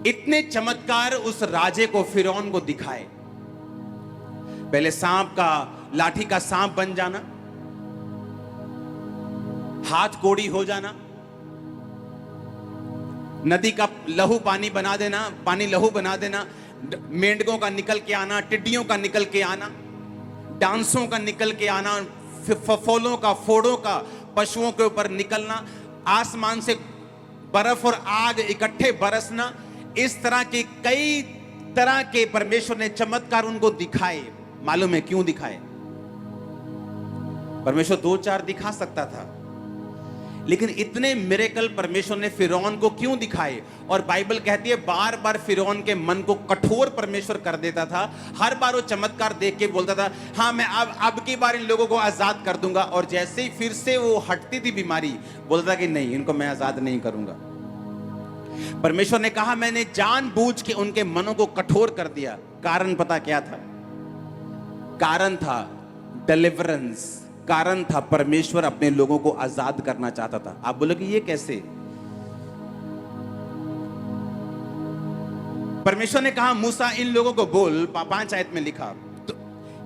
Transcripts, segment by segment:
इतने चमत्कार उस राजे को, फिरौन को दिखाए। पहले सांप का, लाठी का सांप बन जाना, हाथ कोड़ी हो जाना, नदी का लहू पानी बना देना, पानी लहू बना देना, मेंढकों का निकल के आना, टिड्डियों का निकल के आना, डांसों का निकल के आना, फफोलों का, फोड़ों का पशुओं के ऊपर निकलना, आसमान से बर्फ और आग इकट्ठे बरसना। इस तरह के कई तरह के परमेश्वर ने चमत्कार उनको दिखाए। मालूम है क्यों दिखाए? परमेश्वर 2-4 दिखा सकता था, लेकिन इतने मिरेकल परमेश्वर ने फिरौन को क्यों दिखाए? और बाइबल कहती है बार बार फिरौन के मन को कठोर परमेश्वर कर देता था। हर बार वो चमत्कार देख के बोलता था, हाँ मैं अब की बार इन लोगों को आजाद कर दूंगा। और जैसे ही फिर से वो हटती थी बीमारी, बोलता कि नहीं, इनको मैं आजाद नहीं करूंगा। परमेश्वर ने कहा मैंने जानबूझ के उनके मनों को कठोर कर दिया। कारण पता क्या था? कारण था डिलीवरेंस। कारण था परमेश्वर अपने लोगों को आजाद करना चाहता था। आप बोलोगे ये कैसे? परमेश्वर ने कहा मूसा इन लोगों को बोल, 5 आयत में लिखा तो,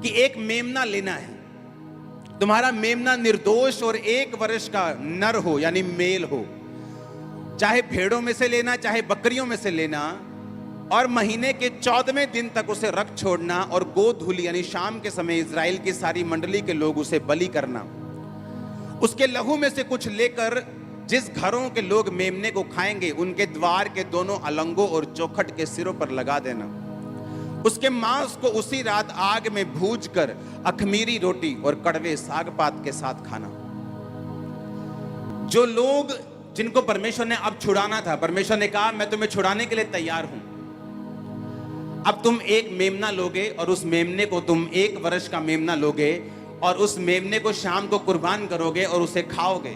कि एक मेमना लेना है। तुम्हारा मेमना निर्दोष और 1 वर्ष का नर हो, यानी मेल हो। चाहे भेड़ों में से लेना, चाहे बकरियों में से लेना, और महीने के 14वें दिन तक उसे रख छोड़ना, और गोधूली यानी शाम के समय इजराइल की सारी मंडली के लोग उसे बलि करना। उसके लहू में से कुछ लेकर जिस घरों के लोग मेमने को खाएंगे उनके द्वार के दोनों अलंगों और चौखट के सिरों पर लगा देना। उसके मांस को उसी रात आग में भूनकर अखमीरी रोटी और कड़वे साग पात के साथ खाना। जो लोग जिनको परमेश्वर ने अब छुड़ाना था, परमेश्वर ने कहा मैं तुम्हें छुड़ाने के लिए तैयार हूं। अब तुम एक मेमना लोगे और उस मेमने को तुम 1 वर्ष का मेमना लोगे और उस मेमने को शाम को कुर्बान करोगे और उसे खाओगे।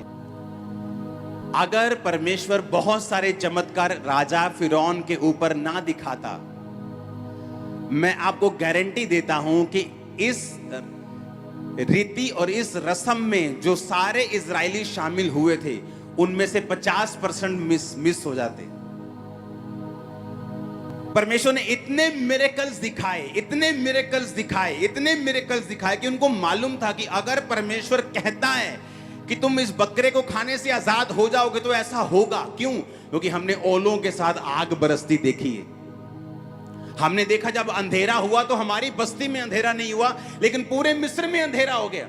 अगर परमेश्वर बहुत सारे चमत्कार राजा फिरौन के ऊपर ना दिखाता, मैं आपको गारंटी देता हूं कि इस रीति और इस रस्म में जो सारे इजरायली शामिल हुए थे उनमें से 50% मिस हो जाते। परमेश्वर ने इतने मिरेकल्स दिखाए, इतने मिरेकल्स दिखाए, इतने मिरेकल्स दिखाए कि उनको मालूम था कि अगर परमेश्वर कहता है कि तुम इस बकरे को खाने से आजाद हो जाओगे तो ऐसा होगा। क्यों? क्योंकि हमने ओलों के साथ आग बरसती देखी है। हमने देखा जब अंधेरा हुआ तो हमारी बस्ती में अंधेरा नहीं हुआ, लेकिन पूरे मिस्र में अंधेरा हो गया।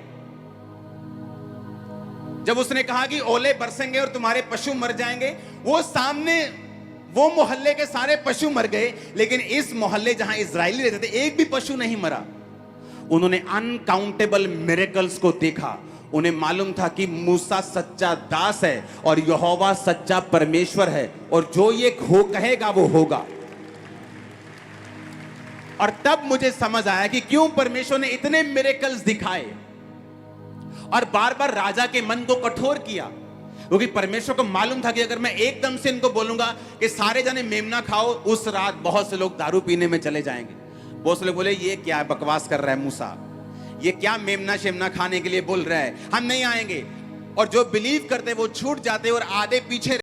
जब उसने कहा कि ओले बरसेंगे और तुम्हारे पशु मर जाएंगे, वो सामने वो मोहल्ले के सारे पशु मर गए, लेकिन इस मोहल्ले जहां इजरायली रहते थे एक भी पशु नहीं मरा। उन्होंने अनकाउंटेबल मिरेकल्स को देखा। उन्हें मालूम था कि मूसा सच्चा दास है और यहोवा सच्चा परमेश्वर है, और जो ये हो कहेगा वो होगा। और तब मुझे समझ आया कि क्यों परमेश्वर ने इतने मिरेकल्स दिखाए और बार बार राजा के मन को कठोर किया। क्योंकि परमेश्वर को मालूम था कि अगर मैं एकदम से इनको बोलूंगा कि सारे जने मेमना खाओ, उस रात बहुत से लोग दारू पीने में चले जाएंगे। बहुत से लोग बोले ये क्या बकवास कर रहा है मूसा, ये क्या मेमना शेमना खाने के लिए बोल रहा है, हम नहीं आएंगे। और जो बिलीव करते वो छूट जाते और आधे पीछे